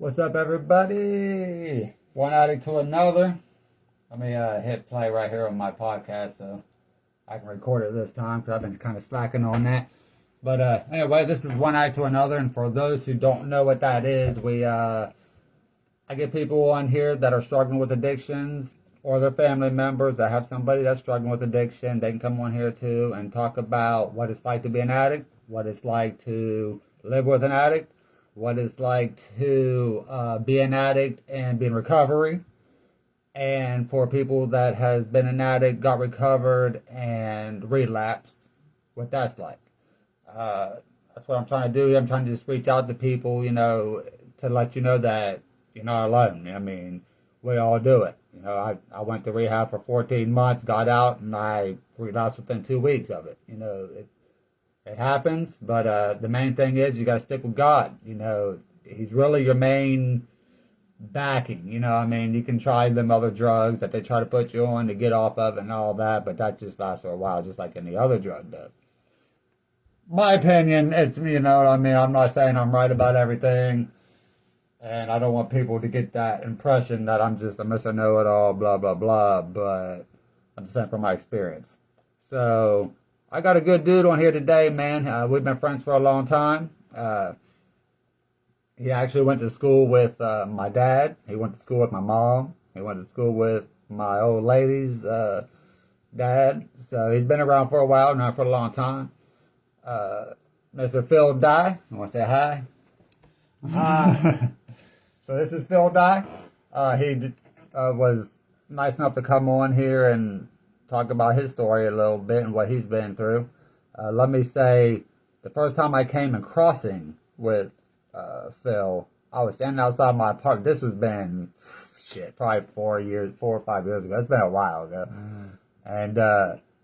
What's up, everybody? One addict to another. Let me hit play right here on my podcast so I can record it this time because I've been kind of slacking on that. But anyway, this is One Addict to Another, and for those who don't know what that is, I get people on here that are struggling with addictions or their family members that have somebody that's struggling with addiction. They can come on here too and talk about what it's like to be an addict, what it's like to live with an addict, what it's like to be an addict and be in recovery, and for people that has been an addict, got recovered, and relapsed, what that's like. That's what I'm trying to do. I'm trying to just reach out to people, to let you know that you're not alone. I mean, we all do it. I went to rehab for 14 months, got out, and I relapsed within 2 weeks of it. It happens, but the main thing is you got to stick with God. He's really your main backing. You can try them other drugs that they try to put you on to get off of and all that, but that just lasts for a while, just like any other drug does. My opinion, it's, I'm not saying I'm right about everything, and I don't want people to get that impression that I'm just a Mr. Know-it-all, blah, blah, blah, but I'm just saying from my experience. So I got a good dude on here today, man. We've been friends for a long time. He actually went to school with my dad. He went to school with my mom. He went to school with my old lady's dad. So he's been around for a while, not for a long time. Mr. Phil Dye. You want to say hi? Hi. So this is Phil Dye. He was nice enough to come on here and talk about his story a little bit and what he's been through. Let me say, the first time I came in crossing with Phil, I was standing outside my apartment. This has been, probably 4 or 5 years ago. It's been a while ago. And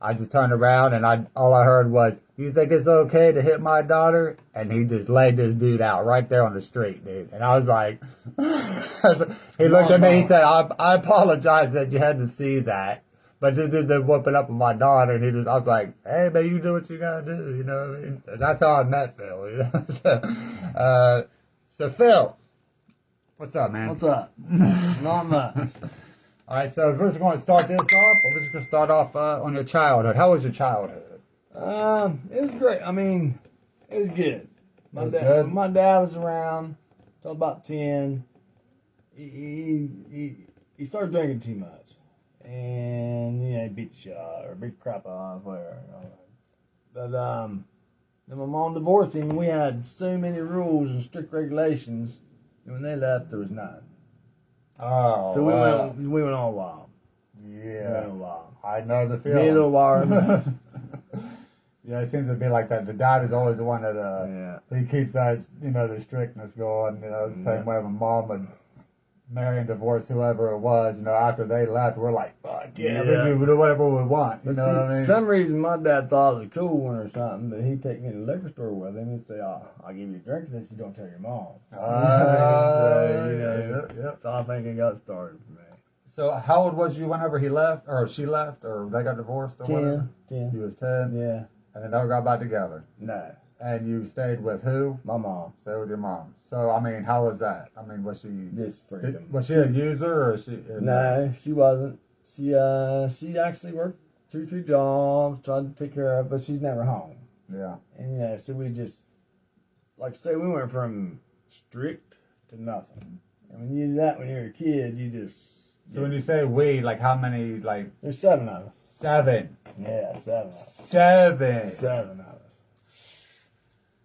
I just turned around and all I heard was, "You think it's okay to hit my daughter?" And he just laid this dude out right there on the street, dude. And I was like, he looked at me, he said, I apologize that you had to see that. But this dude been whooping up with my daughter, and I was like, "Hey, man, you do what you gotta do," you know what I mean? And that's how I met Phil, So Phil, what's up, man? What's up? Not much. All right, so we're just going to start this off. We're just going to start off on your childhood. How was your childhood? It was great. It was good. My dad was around till about 10. He started drinking too much. And, he beat the shit out or beat the crap out of whatever. But, then my mom divorced him, and we had so many rules and strict regulations, and when they left, there was none. Oh, so we went all wild. Yeah. We went wild. I know the feeling. Me a little wild. Yeah, it seems to be like that. The dad is always the one that he keeps that, the strictness going. The same way my mom would marry and divorce whoever it was. After they left, we're like, fuck yeah, we do whatever we want. You know what I mean? For some reason, my dad thought it was a cool one or something, but he'd take me to the liquor store with him and say, "I'll give you a drink if you don't tell your mom." That's how I think it got started for me. So how old was you whenever he left, or she left, or they got divorced, or whatever? 10. You was 10? Yeah. And they never got back together? No. And you stayed with who? My mom. Stayed with your mom. So, how was that? Was she... Just freedom. Was she a user, or she... No, she wasn't. She actually worked 2-3 jobs, tried to take care of it, but she's never home. Yeah. And so we just, like I say, we went from strict to nothing. And when you do that when you're a kid, you just... So when you say we, like how many, like... There's 7 of us. 7. Yeah, 7 of us. 7. 7 of us.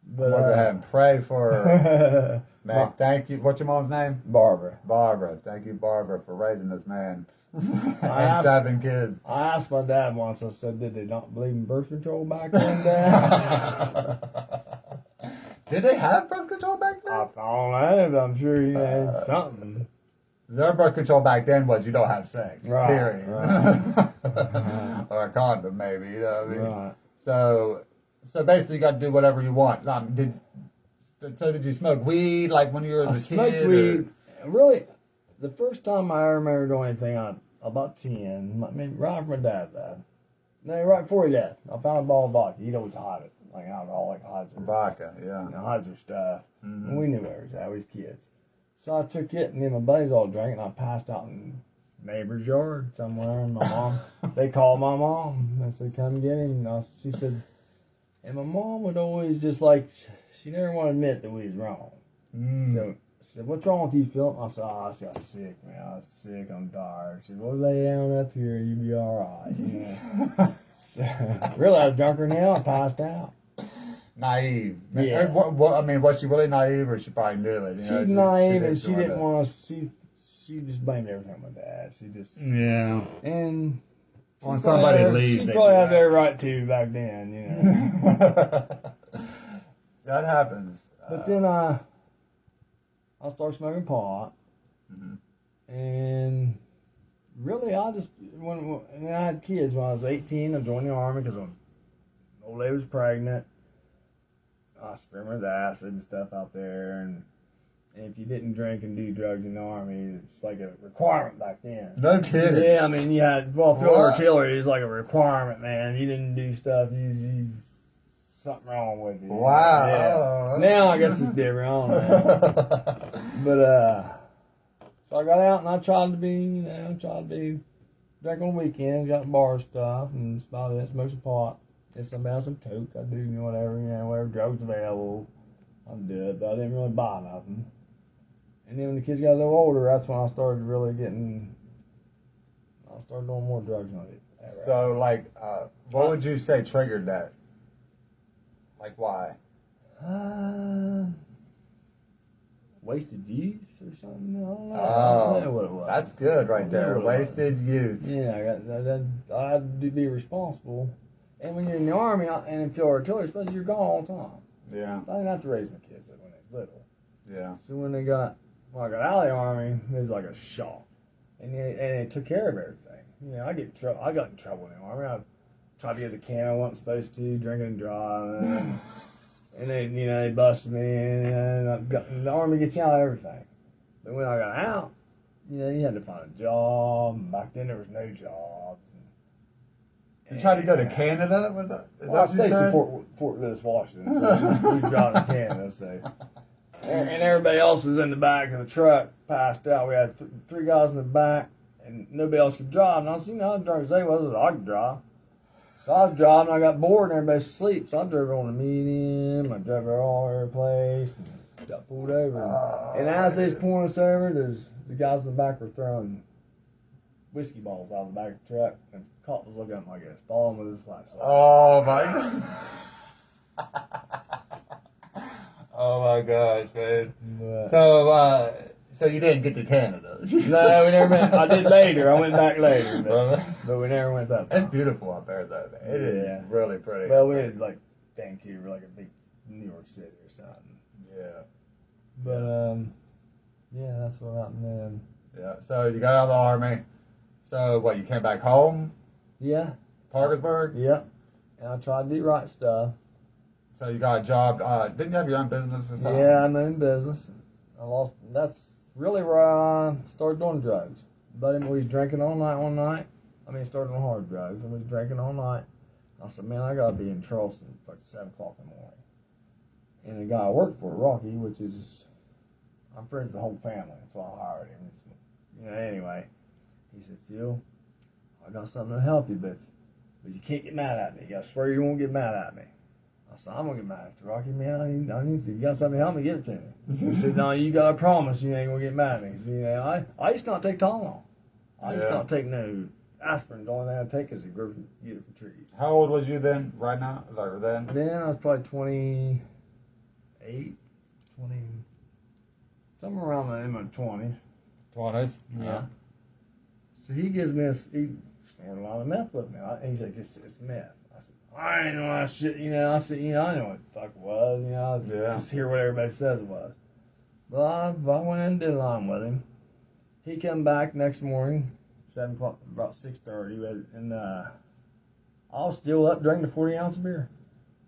But I'm going to go ahead and pray for her. Man, thank you. What's your mom's name? Barbara. Barbara. Thank you, Barbara, for raising this man. And 7 kids. I asked my dad once, I said, did they not believe in birth control back then, Dad? Did they have birth control back then? I don't know, but I'm sure you had something. Their birth control back then was you don't have sex. Right. Period. Right. Or a condom, maybe. You know what I mean? Right. So basically, you got to do whatever you want. Did you smoke weed like when you were a kid? I smoked weed. Really, the first time I remember doing anything, about 10, maybe right after my dad died. No, right before he died, I found a bottle of vodka. He'd always hide it, like alcohol, like hides it. Vodka, yeah. Hides her stuff. Mm-hmm. And we knew where it was at. We was kids. So I took it, and then my buddies all drank, and I passed out in neighbor's yard somewhere. And my mom, they called my mom. I said, "Come get him." And she said, and my mom would always just like, she never wanted to admit that we was wrong. So I said, "What's wrong with you, Philip?" I said, "Oh, I got sick, man. I was sick. I'm tired." She said, "Well, lay down up here. You'll be all right." You know? So, really, I was drunker now. I passed out. Naive. Yeah. I mean, was she really naive, or she probably knew it? You know, She's naive, and she didn't want to. She just blamed everything on my dad. She just and when somebody leaves, she probably had every right to back then, you know. That happens. But then I started smoking pot, and really I just when I had kids when I was 18, I joined the army because old lady was pregnant. I experimented with acid and stuff out there, and if you didn't drink and do drugs in the army, it's like a requirement back then. No kidding. Yeah, I mean, you had field artillery is like a requirement, man. You didn't do stuff, you something wrong with you. Wow. Yeah. Now I guess it's different. I don't know. But so I got out and I tried to be drink on weekends, got bar stuff, and that's about it. Smoke some pot. If somebody has some coke, I do whatever drugs available, I'd do it. But I didn't really buy nothing. And then when the kids got a little older, that's when I started doing more drugs on it. So, like, what would you say triggered that? Like, why? Wasted youth or something. I don't know. Oh, I don't know what it was. That's good right there. Wasted youth. Yeah, I had to be responsible. And when you're in the army and in field artillery, especially, you're gone all the time. Yeah. I didn't have to raise my kids when they was little. Yeah. So when I got out of the army, it was like a shock, and they took care of everything. You know, I got in trouble in the army. I tried to get the can I wasn't supposed to, drinking and driving, and they busted me, and the army gets you out of everything. But when I got out, you had to find a job. Back then there was no jobs. You tried to go to Canada with that? I stayed in Fort Lewis, Washington. So we drove to Canada, so. And everybody else was in the back of the truck, passed out. We had three guys in the back, and nobody else could drive. And I was, how drunk as they was, I could drive. So I was driving, I got bored, and everybody was asleep. So I drove on the medium, I drove her all over the place, and got pulled over. And as they was pulling us over, the guys in the back were throwing whiskey balls out of the back of the truck, and the cop was looking at them like this, following with his flashlight. Oh my God. Oh my gosh, man. But, so you didn't get to Canada? No, we never went. I did later. I went back later, but we never went up. It's beautiful up there, though. Man. It is really pretty. Well, we had like Vancouver, like a big New York City or something. Yeah. But yeah, that's what happened then. Yeah. So you got out of the army. So what? You came back home? Yeah. Parkersburg? Yeah. And I tried to do right stuff. So you got a job. Didn't you have your own business or something? Yeah, I'm in business. That's really where I started doing drugs. Buddy was drinking all night one night. Started on hard drugs. I was drinking all night. I said, man, I got to be in Charleston for 7 o'clock in the morning. And the guy I worked for, Rocky, which is, I'm friends with the whole family. That's why I hired him. Anyway, he said, Phil, I got something to help you, but you can't get mad at me. I swear you won't get mad at me. I said, I'm going to get mad at you, Rocky, man. I need to. You got something to help me, give it to me. He said, no, you got to promise you ain't going to get mad at me. He said, I used to not take Tylenol. I used to not take no aspirin. The only thing I take is get it from trees. How old was you then, right now? Like then? Then I was probably 28, 20, somewhere around in my 20s. 20s? Yeah. So he gives me he snorted a lot of meth with me. He's like, it's meth. I said, I ain't know that shit, I said, I know what the fuck it was, I just hear what everybody says it was. But I went in and did a line with him. He come back next morning, 7 o'clock, about 6:30, and I was still up drinking the 40 ounce of beer.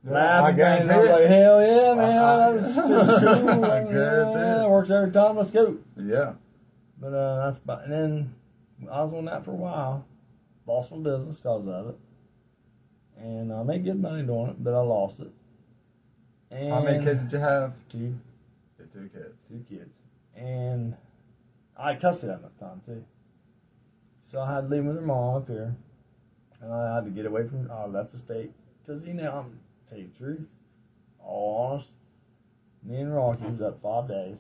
Laughing, and I was like, hell yeah, man, that's super cool. It works every time, let's go. Yeah. But that's about, and then I was on that for a while. Lost my business because of it. And I made good money doing it, but I lost it. And how many kids did you have? 2. 2 kids. 2 kids. and I had custody of them at the time too. So I had to leave with her mom up here, and I had to get away from. I left the state because I'm tell you the truth, all honest. Me and Rocky was up 5 days,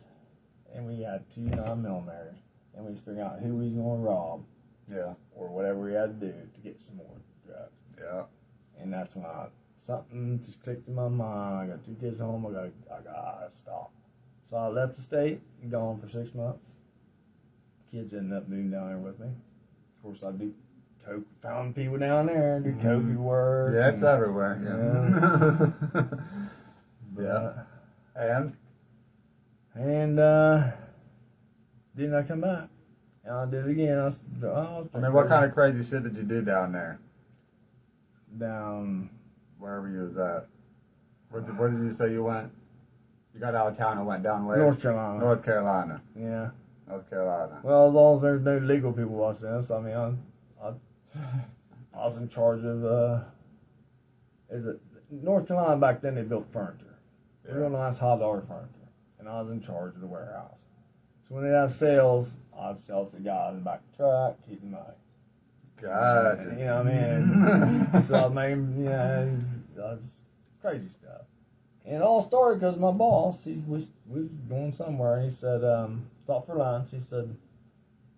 and we had 2 9mm, and we was figuring out who we was gonna rob, or whatever we had to do to get some more drugs. Yeah. And that's when something just clicked in my mind. I got 2 kids home. I gotta stop. So I left the state and gone for 6 months. Kids ended up moving down there with me. Of course, I do coke. Found people down there do coke work. Yeah, it's everywhere. Yeah. Yeah. And then I come back. And I did it again. I mean, what kind of crazy shit did you do down there? Down wherever you was at. Where did you say you went? You got out of town and went down where? North Carolina. North Carolina. Yeah. North Carolina. Well, as long as there's no legal people watching this, I mean, I was in charge of, North Carolina back then, they built furniture. They were doing nice $100 furniture. And I was in charge of the warehouse. So when they have sales, I'd sell it to the guy in the back of the truck, keep the money. Gotcha. You know what I mean? So I mean, that's crazy stuff. And it all started because my boss, we was going somewhere, and he said, stop for lunch. He said,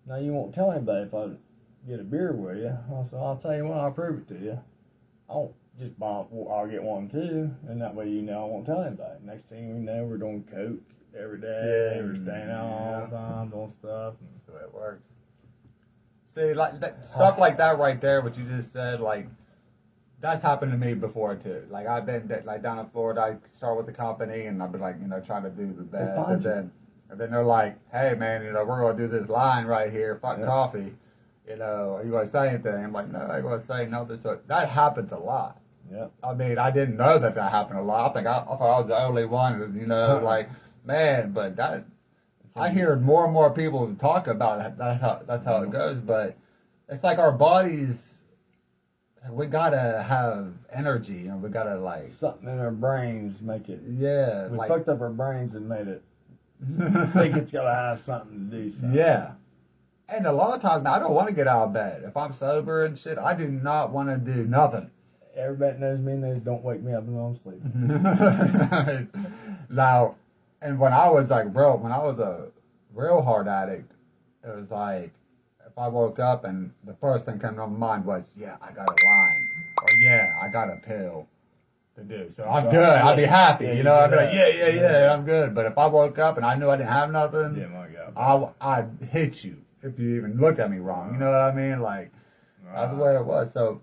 now you won't tell anybody if I get a beer with you. I said, I'll tell you what, I'll prove it to you. I won't just buy, I'll get one too, and that way I won't tell anybody. Next thing we know, we're doing coke every day. Yeah. We're staying out all the time, doing stuff. So it works. See, like stuff like that right there, what you just said, like, that's happened to me before too. Like, I've been like down in Florida. I start with the company, and I've been like, trying to do the best, and then they're like, hey man, we're gonna do this line right here, fuck coffee. Are you gonna say anything? I'm like, no, I ain't gonna say nothing. So that happens a lot. Yeah. I mean, I didn't know that happened a lot. I thought I was the only one, like, man, but that. I hear more and more people talk about it. That's how it goes. But it's like our bodies, we gotta have energy, we gotta like something in our brains make it. Yeah, we like, fucked up our brains and made it think it's gotta have something to do. Something. Yeah, and a lot of times I don't want to get out of bed if I'm sober and shit. I do not want to do nothing. Everybody knows me, and they don't wake me up when I'm sleeping. Now. And when I was like, when I was a real hard addict, it was like, if I woke up and the first thing came to my mind was, yeah, I got a line. Or yeah, I got a pill to do. So I'm good. I'd be happy. I'd be like, yeah, I'm good. But if I woke up and I knew I didn't have nothing, I'd hit you if you even looked at me wrong. You know what I mean? Like, that's the way it was. So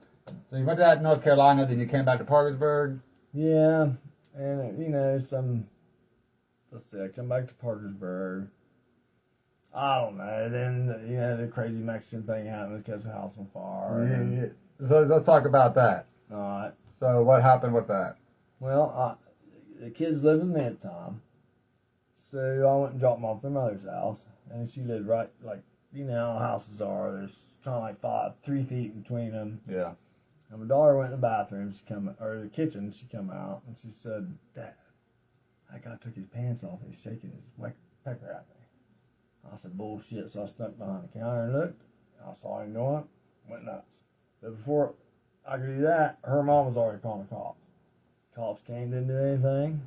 you went to that North Carolina, then you came back to Parkersburg? Yeah. And, let's see, I come back to Parkersburg. I don't know. Then, the crazy Mexican thing happened because the house on fire. Yeah. So let's talk about that. All right. So what happened with that? Well, the kids lived with me at the time. So I went and dropped them off at their mother's house. And she lived right, like, how houses are. There's kind of like 3 feet between them. Yeah. And my daughter went in the bathroom. Or the kitchen. She come out and she said, Dad, that guy took his pants off and he's shaking his pecker at me. I said, bullshit. So I snuck behind the counter and looked. I saw him going up, went nuts. But before I could do that, her mom was already calling the cops. Cops came, didn't do anything.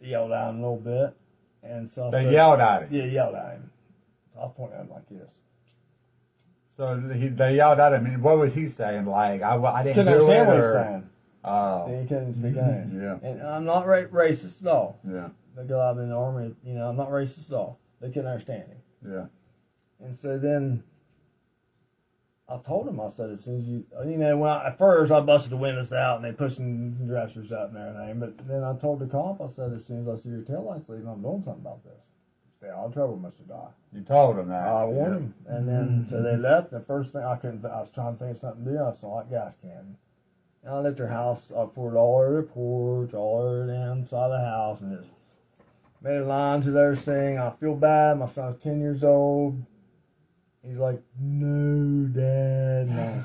They yelled at him a little bit. And so they yelled at him? Yeah, yelled at him. So I pointed at him like this. So they yelled at him. And what was he saying? Like, I didn't couldn't do it? understand what he was saying. Oh. He couldn't speak English. Yeah. And I'm not racist at all. Yeah. Because I've been in the army, I'm not racist at all. They couldn't understand him. Yeah. And so then I told him, I said, as soon as when at first I busted the windows out and they pushing dressers out and everything. But then I told the cop, I said, as soon as I see your taillights leaving, I'm doing something about this. Stay out of trouble, Mr. Dye. You told him that. I warned him. And then, so they left. The first thing I was trying to think of something to do. I saw that gas can. And I left their house. I poured all over the porch, all over the inside of the house, and just made a line to their saying, I feel bad. My son's 10 years old. He's like, no, Dad. No.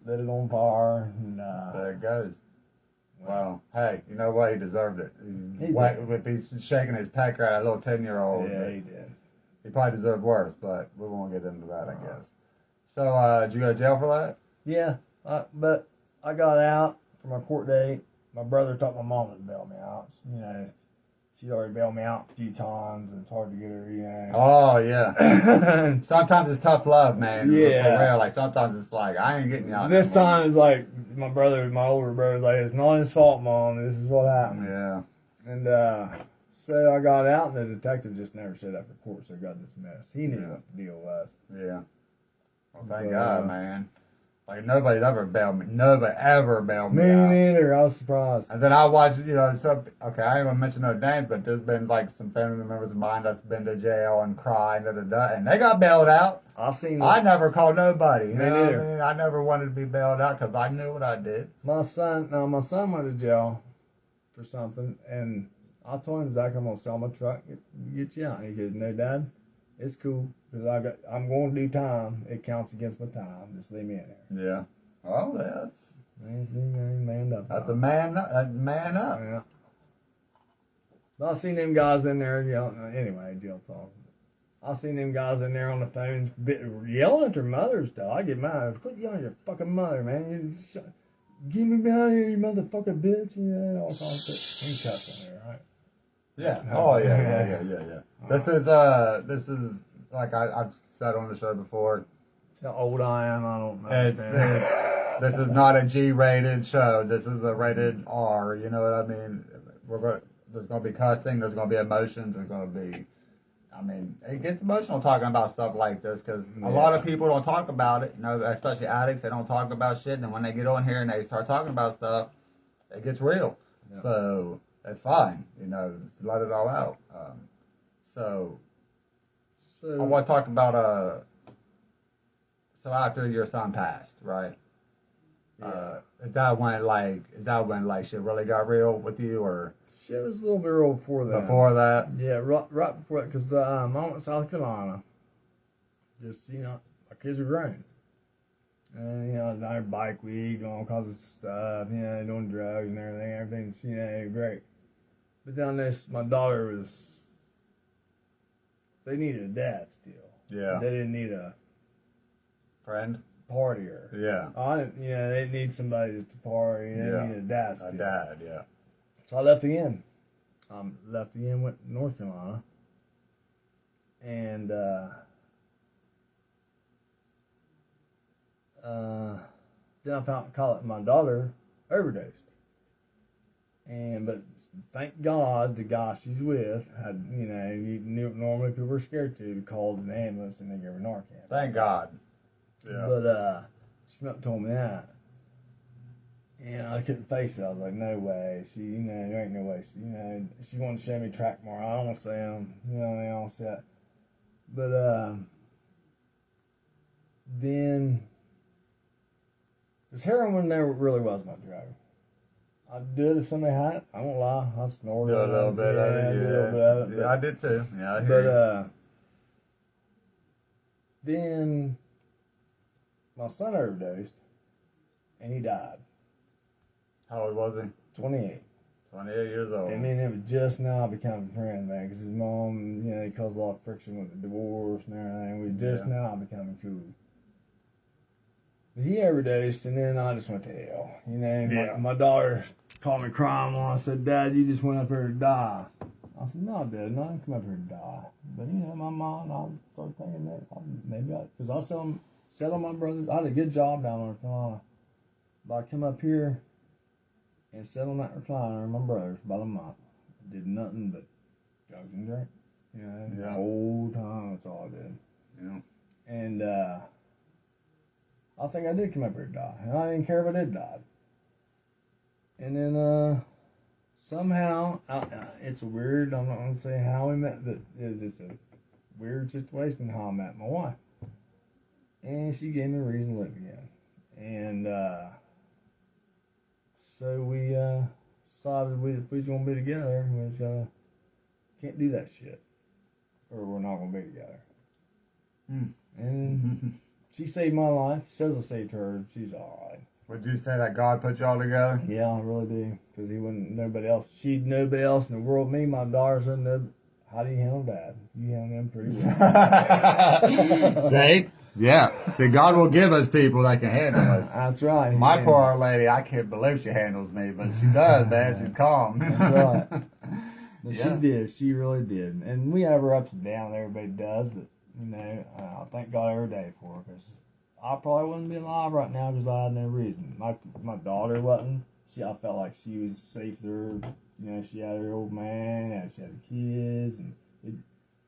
Lit it on fire. And, there it goes. Well, hey, you know what? He deserved it. He If he's shaking his pecker at a little 10-year-old, Yeah, he did. he probably deserved worse, but we won't get into that, I guess. So, did you go to jail for that? Yeah, but I got out for my court date. My brother taught my mom to bail me out. You know, she already bailed me out a few times, and it's hard to get her, you know. Oh, yeah. Sometimes it's tough love, man. Yeah. For real. Like, sometimes it's like, I ain't getting you out. This time it's like, my older brother's like, it's not his fault, Mom. This is what happened. Yeah. And so I got out, and the detective just never showed up for court, so I got dismissed. He knew what the deal was. Yeah. Well, thank God, man. Like, nobody's ever bailed me. Nobody ever bailed me out. Me neither. I was surprised. And then I watched, okay, I ain't gonna mention no names, but there's been like some family members of mine that's been to jail and cried, and they got bailed out. I've seen. I never called nobody. You Me know what neither. I mean? I never wanted to be bailed out because I knew what I did. My son went to jail for something, and I told him, Zach, I'm gonna sell my truck, get you out. And he goes, no, Dad, it's cool because I'm going to do time. It counts against my time. Just leave me in there. Yeah. Well, that's Man up. a man up. Yeah. I've seen them guys in there yelling. Anyway, jail talk. I've seen them guys in there on the phones yelling at their mothers. Though I get mad. Quit yelling at your fucking mother, man. Get me out here, you motherfucking bitch. Yeah, all kinds of shit. You cussing there, right? Yeah. Oh yeah. This is like I've said on the show before. It's how old I am. I don't know. This is not a G-rated show. This is a rated R. You know what I mean? There's going to be cussing. There's going to be emotions. There's going to be. I mean, it gets emotional talking about stuff like this because a lot of people don't talk about it. You know, especially addicts. They don't talk about shit. And then when they get on here and they start talking about stuff, it gets real. Yeah. So it's fine. You know, just let it all out. So I want to talk about So after your son passed, right? Yeah. Is that when shit really got real with you, or shit was a little bit real before that? Before that? Yeah, right before that, because I went to South Carolina. Just my kids are grown, and I bike weed, doing all kinds of stuff, doing drugs and everything. Everything's great. But then my daughter was. They needed a dad still. Yeah. They didn't need a friend. Partier. Yeah. They need somebody just to party. They need a dad still. A dad, yeah. So I left again. Went to North Carolina. And then I found out my daughter overdosed. But thank God the guy she's with had, normally people were scared to call an ambulance and they gave her Narcan. Thank God. Yeah. But she told me that. And I couldn't face it. I was like, no way. There ain't no way. She wanted to show me track more. I don't want to say them. I don't say that. But then, because heroin never really was my drug. I'd do it if somebody had it. I won't lie. I snorted a little bit of it. A little bit of it. Yeah, I did too. Yeah, I hear you. Then my son overdosed, and he died. How old was he? 28. 28 years old. And me and him just now becoming friends, man, because his mom, he caused a lot of friction with the divorce and everything. We just now becoming cool. But he overdosed, and then I just went to hell. My daughter called me crying when I said, Dad, you just went up here to die. I said, no, Dad, I didn't come up here to die. But, my mom, I started thinking that because I settled my brother. I had a good job down in North Carolina. But I come up here and sat on that recliner with my brothers about a month. Did nothing but drugs and drink. The whole time, that's all I did. Yeah. And I think I did come up here to die. And I didn't care if I did die. And then somehow, it's weird. I'm not going to say how we met, but it's a weird situation how I met my wife. And she gave me a reason to live again. And so we decided if we was going to be together, we was can't do that shit. Or we're not going to be together. And she saved my life. She says I saved her. She's all right. Would you say that God put y'all together? Yeah, I really do. Because he wouldn't, nobody else, nobody else in the world, me, my daughter, said, no, how do you handle Dad? You handle him pretty well. See? Yeah. See, God will give us people that can handle us. That's right. My poor old lady, I can't believe she handles me, but she does, man. She's calm. That's right. But Yeah. she did. She really did. And we have her ups and downs. Everybody does. But, you know, I thank God every day for her. Because I probably wouldn't be alive right now because I had no reason. My daughter wasn't. I felt like she was safer. You know, she had her old man, and she had the kids. And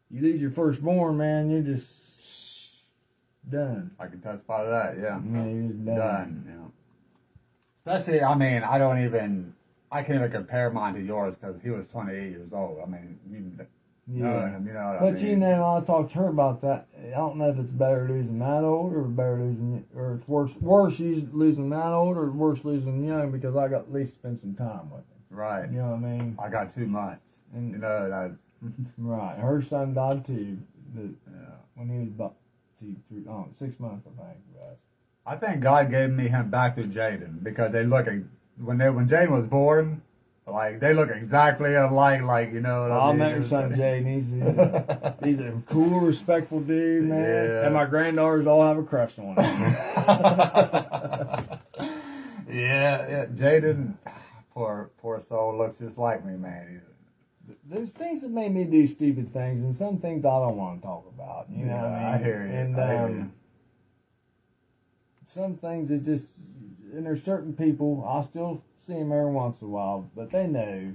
you lose your firstborn, man, you're just done. I can testify to that, yeah. Yeah, you're just done. Yeah. Especially, I mean, I can't even compare mine to yours because he was 28 years old. I mean, you know what I mean. But you know, I talked to her about that. I don't know if it's better losing that old or better losing, or it's worse she's losing that old or worse losing young because I got at least spend some time with him. Right. You know what I mean? I got 2 months. And, you know, that's... Right. Her son died too. When he was about 6 months, I think. Right. I think God gave me him back to Jaden because they look when Jaden was born, like they look exactly alike. Like you know. What I met your son Jaden. He's a cool, respectful dude, man. Yeah. And my granddaughters all have a crush on him. yeah. Jaden, poor soul, looks just like me, man. There's things that made me do stupid things, and some things I don't want to talk about. You know what I mean? I hear you. And I hear you. Some things that just, and there's certain people, I still see them every once in a while, but they know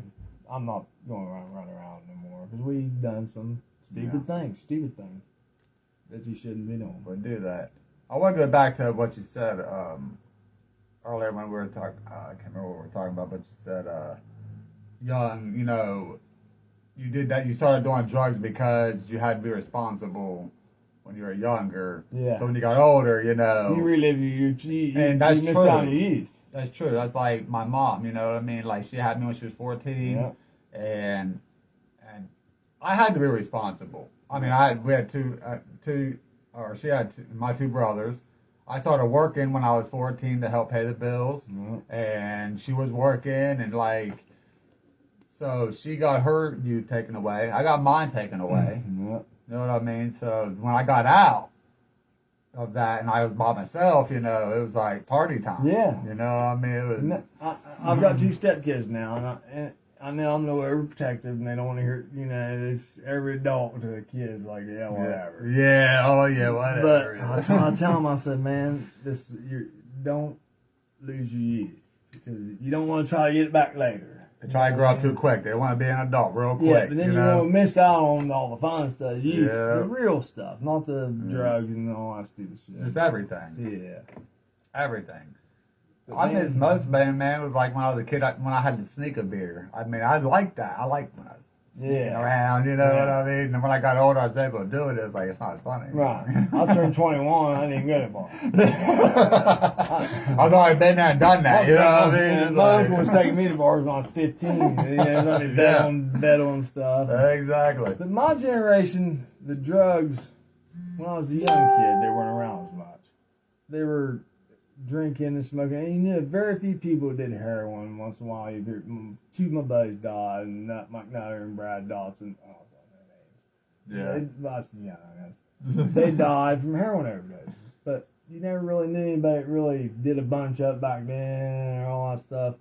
I'm not going to run around anymore because we've done some stupid things that you shouldn't be doing. But do that. I want to go back to what you said earlier when we were talking. I can't remember what we were talking about, but you said young. You know, you did that. You started doing drugs because you had to be responsible when you were younger. Yeah. So when you got older, you know. You relive your and that's you missed true. out on your youth. That's true. That's like my mom. You know what I mean? Like she had me when she was 14, Yeah. and I had to be responsible. I mean, we had she had my 2 brothers. I started working when I was 14 to help pay the bills, and she was working, and like, so she got her youth taken away. I got mine taken away. Yeah. You know what I mean? So when I got out of that and I was by myself, you know, it was like party time. Yeah. You know what I mean? It was. I've got 2 stepkids now, and I know I'm no overprotective, and they don't want to hear, you know, it's every adult to the kids, like, yeah, whatever. Yeah, oh yeah, whatever. But I tell them, I said, man, don't lose your youth, because you don't want to try to get it back later. They try to grow up too quick. They want to be an adult real quick. Yeah, but then you won't miss out on all the fun stuff. Yeah. The real stuff, not the drugs and all that stupid shit. Just everything. Yeah. Everything. But I miss most, man, was like when I was a kid, when I had to sneak a beer. I mean, I liked that. I liked when I was sneaking around, you know what I mean? And when I got older, I was able to do it. It was like, it's not as funny. Right. I turned 21, I didn't go to the bar. I've already been there and done that, you know what I mean? My uncle was taking me to bars when I was 15. You know, let me bet on stuff. Exactly. But my generation, the drugs, when I was a young kid, they weren't around as much. They were drinking and smoking. And you knew very few people did heroin once in a while. Either 2 of my buddies died, and Nut McNutter and Brad Dodson. I don't know their names. They died from heroin overdoses. But you never really knew anybody that really did a bunch up back then and all that stuff.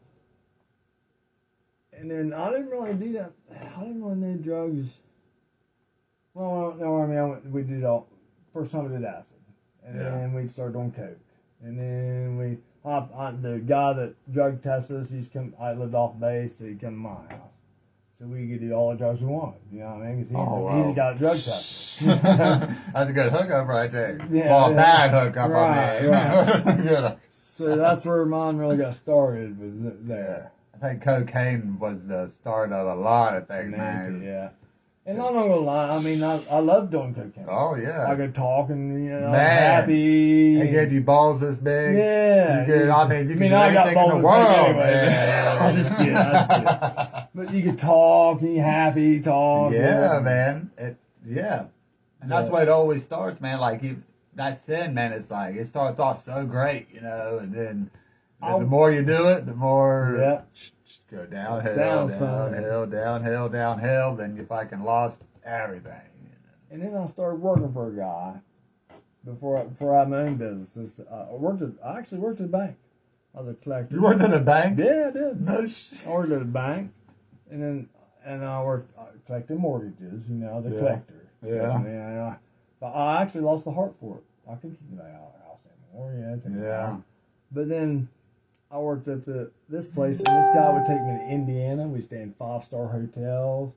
And then I didn't really do that. I didn't really know drugs. Well, no, I mean, we did all. First time we did acid. And then we started doing coke. And then the guy that drug tested us, I lived off base, so he'd come to my house. So we could do all the drugs we wanted, you know what I mean? Because he's a guy that drug tested. That's a good hookup right there. Yeah, well, a bad hookup, right, I mean. So that's where mine really got started, was there. I think cocaine was the start of a lot of things, man. Yeah. And I'm not gonna lie, I mean, I love doing cocaine. Oh, yeah. I could talk and, you know, Man. I'm happy. They gave you balls this big. Yeah. You could, I mean, you could do I got anything in the balls world, anyway. man. I'm just kidding. But you could talk, and you happy, talk. Yeah, man. And that's why it always starts, man. Like, that sin, man, it's like, it starts off so great, you know, and then The more you do it, the more Yeah. just go downhill, Sounds fun. downhill. Then you fucking lost everything. And then I started working for a guy before I had my own business. I actually worked at a bank. I was a collector. You worked at a bank? Yeah, I did. No shit. I worked at a bank, and I worked collecting mortgages. You know, I was a collector. Yeah. So, yeah. But I actually lost the heart for it. I couldn't keep my house anymore. Yeah. It took me a while. But then I worked at this place, and this guy would take me to Indiana. We'd stay in 5-star hotels.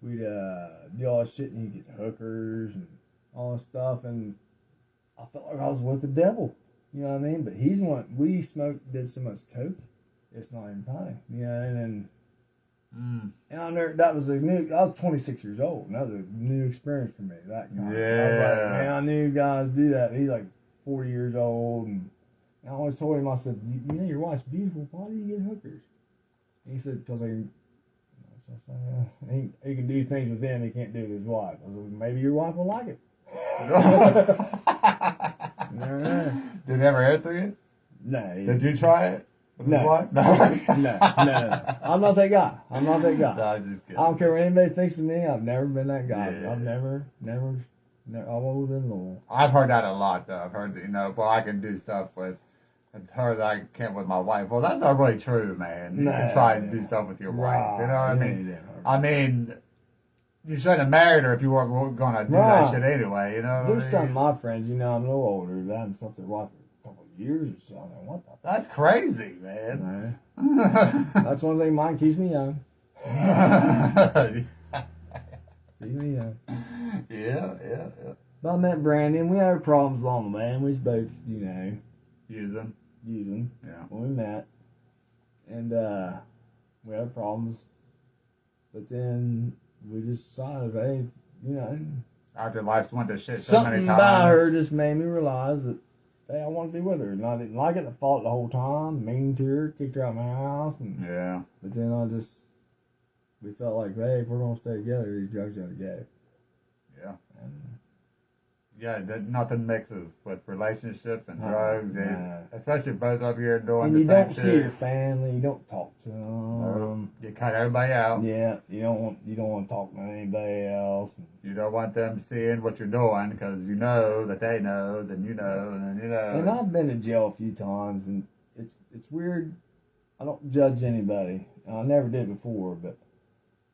We'd do all this shit, and he'd get hookers and all this stuff. And I felt like I was with the devil. You know what I mean? But he's one. We did so much coke, it's not even funny. You know, and I never. That was a new. I was 26 years old, and that was a new experience for me. That kind. Yeah. I was like, man, I knew guys do that. He's like 40 years old, and I always told him, I said, you know, your wife's beautiful. Why do you get hookers? And he said, because he can do things with them he can't do with his wife. I said, maybe your wife will like it. Did it ever answer you? No. Did you try it? No. No. No. I'm not that guy. No, I'm just kidding. I don't care what anybody thinks of me. I've never been that guy. Yeah. I've never. I've always been loyal. I've heard that a lot, though. I've heard, well, I can do stuff with her that I can't with my wife. Well, that's not really true, man. You can try and do stuff with your wife. You know what I mean? I mean, you shouldn't have married her if you weren't going to do that shit anyway. You know? There's some of my friends, you know, I'm a little older. They haven't slept with their wife for a couple of years or so. I mean, what the? That's crazy, man. That's one thing mine keeps me young. Keeps me young. Yeah. But I met Brandon. We had our problems along the way, and we was both, you know, using. Yeah. When we met, and we had problems. But then we just decided, hey, you know, after life's went to shit so many something times. about her just made me realize that, hey, I want to be with her. And I didn't like it. I fought the whole time, mean to her, kicked her out of my house. And, yeah. But then we felt like, hey, if we're going to stay together, these drugs got to go. Yeah. And, yeah, nothing mixes with relationships and drugs, nah. especially both of you are doing and the you same don't shit. see your family, you don't talk to them. You cut everybody out. Yeah, you don't want to talk to anybody else. You don't want them seeing what you're doing because you know that they know, then you know, and then you know. And I've been to jail a few times, and it's weird. I don't judge anybody. I never did before, but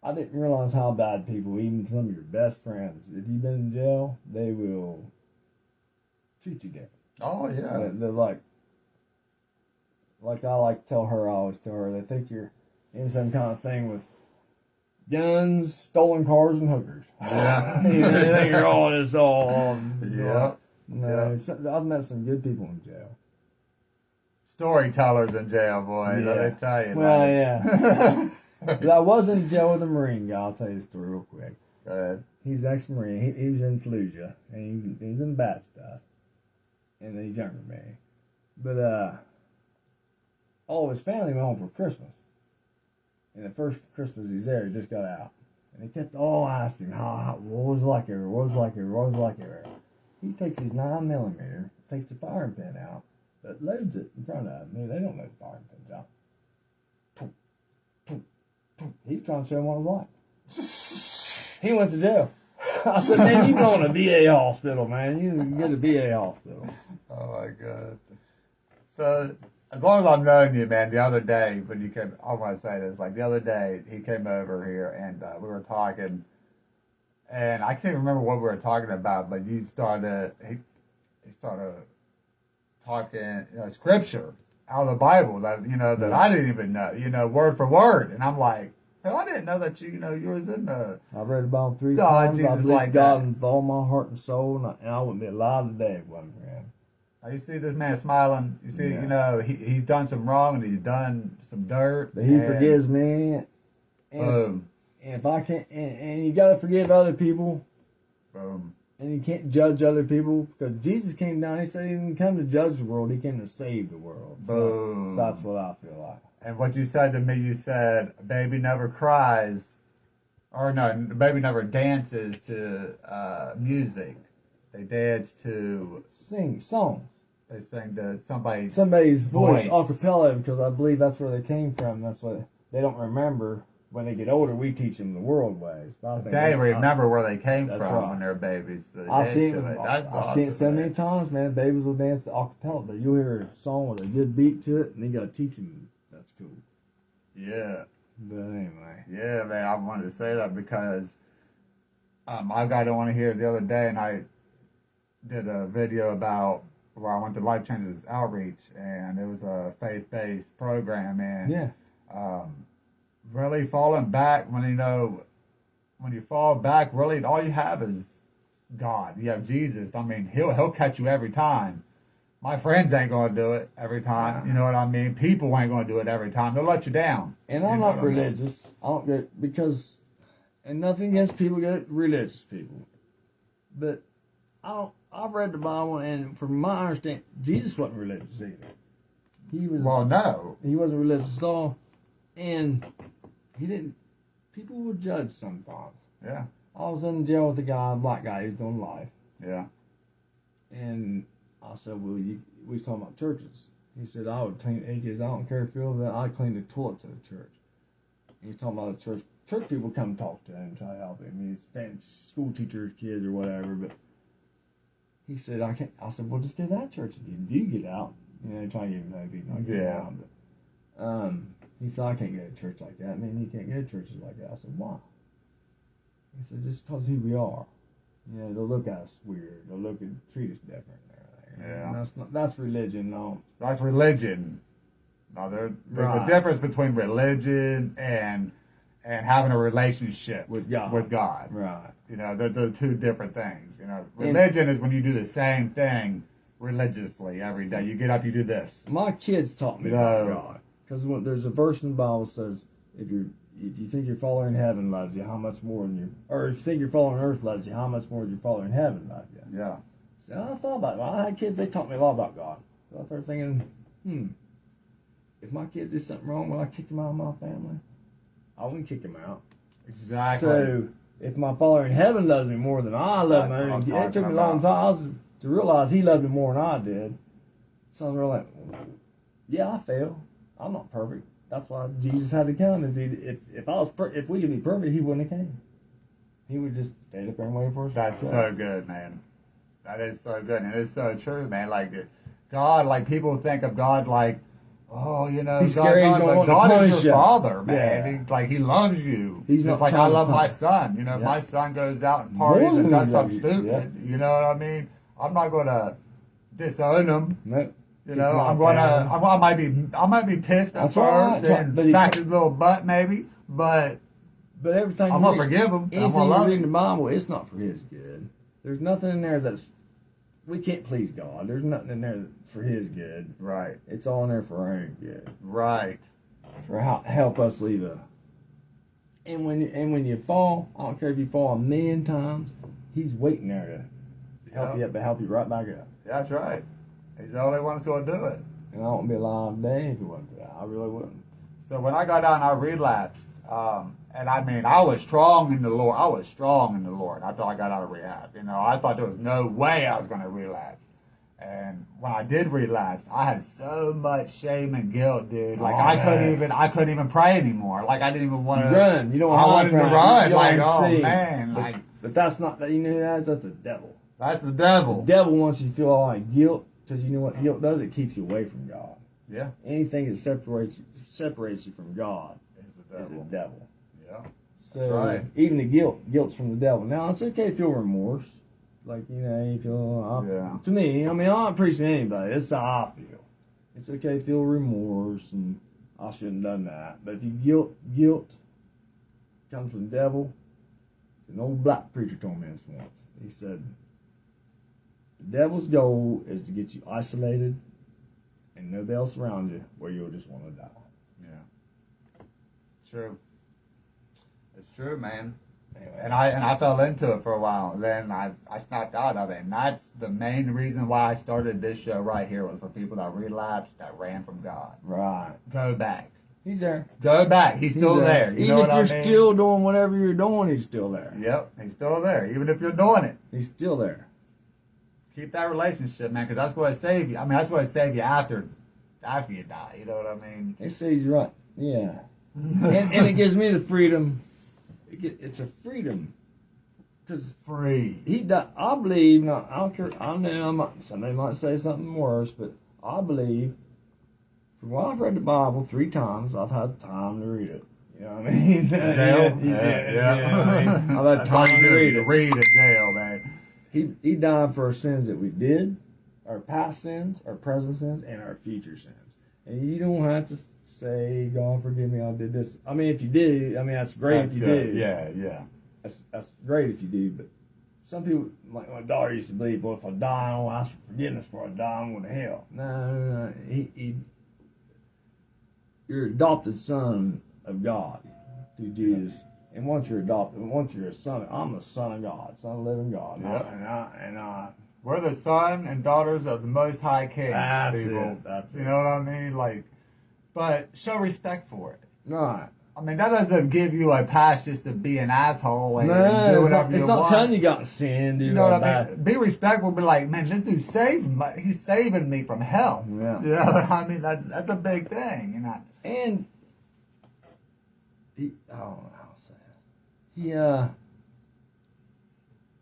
I didn't realize how bad people, even some of your best friends, if you've been in jail, they will treat you different. Oh, yeah. They're like I like to tell her, I always tell her, they think you're in some kind of thing with guns, stolen cars, and hookers. Yeah. They think you're all this all. Yeah. No, I've met some good people in jail. Storytellers in jail, boys. Yeah. Let me tell you. Well, yeah. But I was in jail with a Marine guy. I'll tell you the story real quick. Go ahead. He's ex-Marine. He was in Fallujah, and he was in bad stuff. And he's younger than me. But all of his family went home for Christmas. And the first Christmas he's there, he just got out. And they kept all asking him, what was it like everywhere? What was it like everywhere? What was it like everywhere? He takes his 9mm, takes the firing pin out, but loads it in front of him. They don't load the firing pins out. He's trying to show him what it was like. He went to jail. I said, man, you going to VA hospital, man. You can get to VA hospital. Oh, my God. So, as long as I've known you, man, the other day, when you came, I want to say this, like the other day, he came over here and we were talking, and I can't remember what we were talking about, but he started talking, scripture out of the Bible that, that I didn't even know, word for word. And I'm like, hell, I didn't know that you was in the... I read about him 3 God, times. Jesus, I believe like God that. with all my heart and soul, and I wouldn't be alive today if it wasn't for him. Now, you see this man smiling. You see, Yeah. he's done some wrong and he's done some dirt. But he forgives me. And, Boom. and if I can't... And you got to forgive other people. Boom. And you can't judge other people, because Jesus came down. He said he didn't come to judge the world. He came to save the world. Boom. So that's what I feel like. And what you said to me, you said, a baby never cries, or no, a baby never dances to music. They dance to... Sing songs. They sing to somebody's voice a voice. cappella, because I believe that's where they came from. That's what they don't remember. When they get older, we teach them the world ways. But I think They remember where they came from right. when they're babies. I've seen Awesome, it so many times, man. Babies will dance a cappella, but you'll hear a song with a good beat to it, and you got to teach them. That's cool. Yeah. But anyway. Yeah, man, I wanted to say that because I got on here the other day, and I did a video about where I went to Life Changes Outreach, and it was a faith-based program, and Yeah. Really falling back when you fall back, really all you have is God. You have Jesus. I mean, he'll catch you every time. My friends ain't gonna do it every time. You know what I mean? People ain't gonna do it every time. They'll let you down. And I'm not religious. I don't get because, and nothing against people get religious people, but I've read the Bible, and from my understanding, Jesus wasn't religious either. He was. Well, no, he wasn't religious at all, and he didn't. People would judge sometimes. Yeah. I was in jail with a black guy who's doing life, Yeah. and I said, "Well, we was talking about churches." He said, "I would clean." He goes, "I don't care if you feel that. I clean the toilets at the church." And he's talking about the church. Church people come talk to him and try to help him. He's school teachers, kids, or whatever. But he said, "I can't." I said, "Well, just go to that church again. You get out." You know, trying to get him people not get out. But he said, "I can't go to church like that." Man, he can't go to churches like that. I said, "Why?" He said, "Just because who we are. You know, they'll look at us weird. They'll look and treat us different." Yeah. And that's religion, no. That's religion. Now, there's Right. a difference between religion and having a relationship With God. With God. Right. You know, they're two different things. You know, religion is when you do the same thing religiously every day. You get up, you do this. My kids taught me about God, because there's a verse in the Bible that says, if you think your Father in heaven loves you, how much more than your, or if you think your Father on earth loves you, how much more does your Father in heaven love you? Yeah. So I thought about it. When I had kids, they taught me a lot about God. So I started thinking, if my kids did something wrong, will I kick them out of my family? I wouldn't kick them out. Exactly. So if my Father in heaven loves me more than I love him, it took me a long time to realize he loved me more than I did. So I was really like, yeah, I fail. I'm not perfect. That's why Jesus had to come. If we could be perfect, he wouldn't have came. He would just stay up there and wait for us. That's so good, man. That is so good, and it's so true, man. Like God, like people think of God like, oh, you know, He's scary, but God is your you. Father, man. Yeah. He loves you. He's just not like I love my punish. son. You know, Yeah. my son goes out and parties More and than does he something loves you. stupid. Yeah. You know what I mean? I'm not going to disown him. No. You know, I might be pissed at That's first right. and smack his little butt maybe, but everything I'm gonna forgive him. I'm Anything gonna you love read in him. the Bible, it's not for his good. There's nothing in there we can't please God. There's nothing in there for his good. Right. It's all in there for our own good. Right. For help us leave And when you fall, I don't care if you fall a million times, he's waiting there to help you up, to help you right back up. That's right. He's the only one that's going to do it. And I wouldn't be alive today if he wasn't for that. I really wouldn't. So when I got out and I relapsed, and I mean, I was strong in the Lord. After I got out of rehab. You know, I thought there was no way I was going to relapse. And when I did relapse, I had so much shame and guilt, dude. Like I couldn't even pray anymore. Like I didn't even want to run. You don't want I wanted to run. Like, oh see. man, But that's not that. You know that's the devil. That's the devil. The devil wants you to feel all like guilt, because you know what guilt does? It keeps you away from God. Yeah. Anything that separates you from God is the devil. Yeah. So right. even the guilt's from the devil. Now it's okay to feel remorse, like you feel. To me, I mean, I'm not preaching to anybody. It's how I feel. It's okay to feel remorse, and I shouldn't have done that. But if you guilt comes from the devil. An old black preacher told me this once. He said, the devil's goal is to get you isolated and nobody else around you where you'll just want to die. Yeah. It's true. It's true, man. Anyway. And I fell into it for a while. Then I snapped out of it. And that's the main reason why I started this show right here, was for people that relapsed, that ran from God. Right. Go back. He's there. Go back. He's still there. You know Even what if you're still doing whatever you're doing, he's still there. Yep. He's still there. Even if you're doing it. He's still there. keep that relationship, man, because that's what it saved you. I mean, that's what it saved you after you die. You know what I mean? It says right. Yeah. and it gives me the freedom. It's a freedom. Because Free. he died. I believe, not, I don't care, I know somebody might say something worse, but I believe, from what I've read the Bible 3 times, I've had time to read it. You know what I mean? Jail? Yeah. I mean, I've had time to read it. Read in jail, man. He died for our sins that we did, our past sins, our present sins, and our future sins. And you don't have to say, God forgive me, I did this. I mean, if you do, I mean, that's great if you do. Yeah. That's great if you do, but some people, like my daughter used to believe, well, if I die, I don't ask for forgiveness before I die, I'm going to hell. No. You're adopted son of God through Jesus. And once you're adopted, once you're a son, I'm a son of God, son of the living God. Yep. We're the son and daughters of the Most High King. That's people. That's you know what I mean? Like, but show respect for it. Right. I mean, that doesn't give you a pass just to be an asshole and do No, whatever it's you not want. telling you got sin, dude. You know what I mean? Be respectful. Be like, man, this dude saved me. He's saving me from hell. Yeah. You know what I mean? That's a big thing. You know? And I don't know how to say it.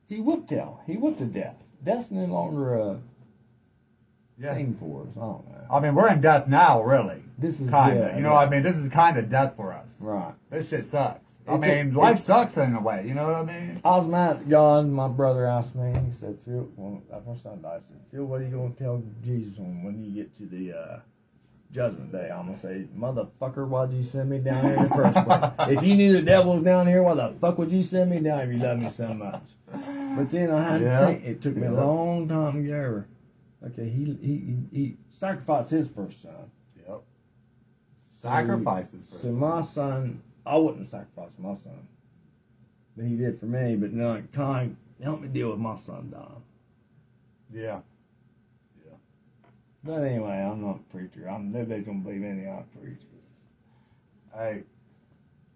He whooped hell. He whooped to death. Death's no longer a thing for us. I don't know. I mean, we're in death now, really. This is kind of. You know what I mean? This is kind of death for us. Right. This shit sucks. I mean, life sucks in a way. You know what I mean? I was mad at God. My brother asked me. He said, "Phil, well, after my son died, I said, Phil, what are you going to tell Jesus when you get to the judgment day?" I'm going to say, "Motherfucker, why'd you send me down here in the first place? If you knew the devil was down here, why the fuck would you send me down if you love me so much?" But then I had to think. It took me a long time to get over. Okay, he sacrificed his first son. Yep. Sacrifices. So my son, I wouldn't sacrifice my son, but he did for me. But no, it kind of helped me deal with my son dying. Yeah. But anyway, I'm not a preacher. Nobody's gonna believe anything I preach. Hey.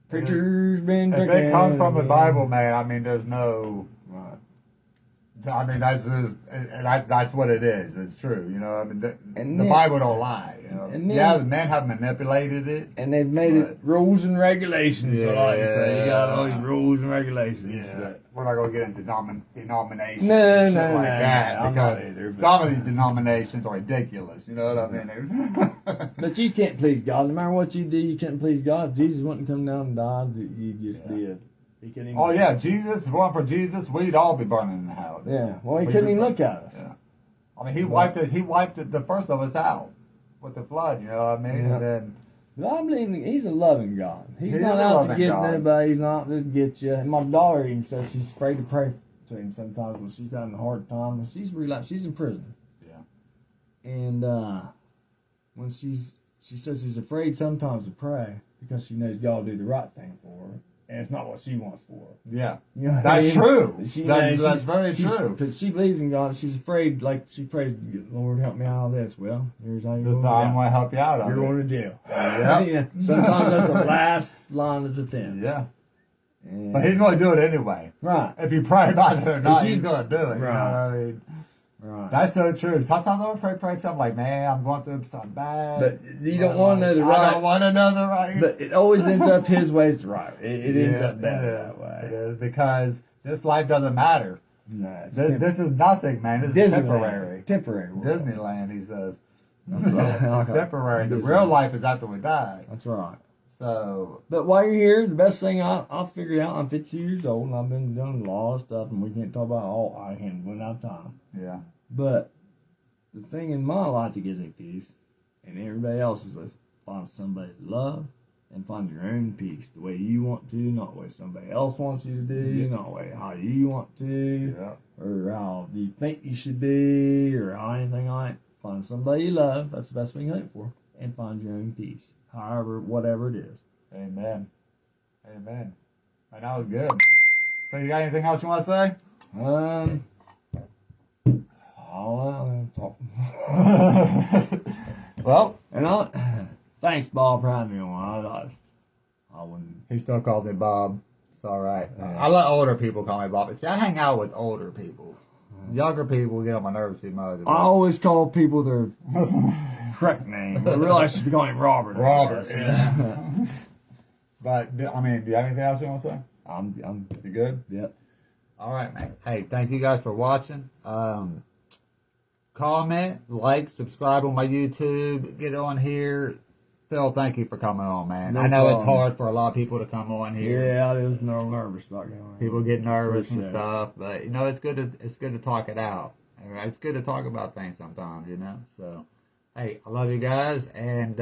Preacher's been If drinking. it comes from the Bible, man, I mean, there's no. Right. I mean, that's what it is. It's true. You know, I mean, the then, Bible don't lie. You know? and then, yeah, the men have manipulated it. And they've made it rules and regulations. Yeah, So like you say, you got all these rules and regulations. Yeah. But We're not going to get into denominations No, and shit no, like no, that. I'm not Because either, but- some of these denominations are ridiculous. You know what I mean? But you can't please God. No matter what you do, you can't please God. If Jesus wouldn't come down and die, you just did. He couldn't even. Oh yeah, Jesus. If it weren't for Jesus, we'd all be burning in hell. Yeah. Well, he couldn't even look at us. Yeah. I mean, he wiped the first of us out with the flood. You know what I mean? Yeah. And then. But I believe he's a loving God. He's He not is a out to loving get God. nobody. He's not to get you. And my daughter even says she's afraid to pray to him sometimes when she's having a hard time. She's relapsed. She's in prison. Yeah. And when she says she's afraid sometimes to pray because she knows God will do the right thing for her. And it's not what she wants for her. Yeah. You know what That's I mean? true. She That's very true. Because she believes in God. She's afraid, like she prays, Lord, help me out of this. Well, here's how you're This going time I'm to going to help you out. You're going to jail. Yeah. Yeah. Sometimes that's the last line of defense. Yeah. And, But he's going to do it anyway. right. If you pray about it or not, you- he's going to do it. You know what I mean? Right. That's so true. Sometimes I'm afraid to pray something like, man, I'm going through something bad. But you don't want to know the I right. don't want to know the right. But it always ends up his way is right. It ends up better it that is. way. It is because this life doesn't matter. No, it's This is nothing, man. This is Disneyland. temporary. Temporary. world. Disneyland, he says. That's It's temporary. The Disneyland. real life is after we die. That's right. So, But while you're here, the best thing I figured out, I'm 52 years old and I've been doing a lot of stuff and we can't talk about all I can run out of time. yeah. But the thing in my life that gives me peace and everybody else's is find somebody to love and find your own peace the way you want to, not the way somebody else wants you to do, not the way how you want to, Yeah. or how you think you should be, or how anything like that. Find somebody you love, that's the best thing you hope for, and find your own peace, however, whatever it is. Amen. Amen. And that was good. So, you got anything else you want to say? I don't know. Well, And thanks, Bob, for having me on. I wouldn't. he still calls me Bob. It's all right. I let older people call me Bob. See, I hang out with older people. Younger people get on my nerves too much. I always call people their correct name. I realize she's calling him Robert. Robert, yeah. But, I mean, do you have anything else you want to say? You good? Yep. All right, man. Hey, thank you guys for watching. Comment, like, subscribe on my YouTube. Get on here. Phil, thank you for coming on, man. No I know problem. it's hard for a lot of people to come on here. Yeah, I was nervous about going. People get nervous and Appreciate stuff, but you know it's good to talk it out. All right? It's good to talk about things sometimes, you know. So, hey, I love you guys, and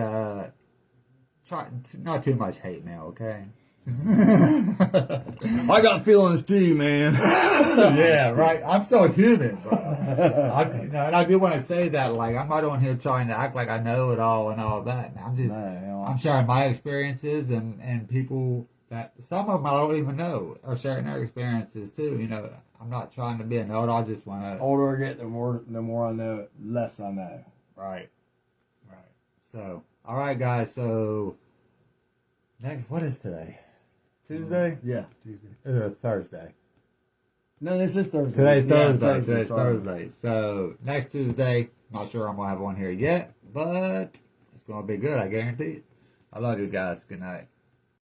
try not too much hate mail, okay? I got feelings too, man. Yeah, right. I'm so human, bro. And I do want to say that, like, I'm not on here trying to act like I know it all and all that. I'm sharing my experiences, and people that some of them I don't even know are sharing their experiences too. You know, I'm not trying to be a know-it-all. I just want to. Older I get, the more I know, less I know. Right. So, all right, guys. So, what is today? Tuesday? Yeah, Tuesday. Thursday. No, this is Thursday. Today's Yeah, Thursday. Today's sorry. Thursday. So next Tuesday, not sure I'm gonna have one here yet, but it's gonna be good. I guarantee it. I love you guys. Good night.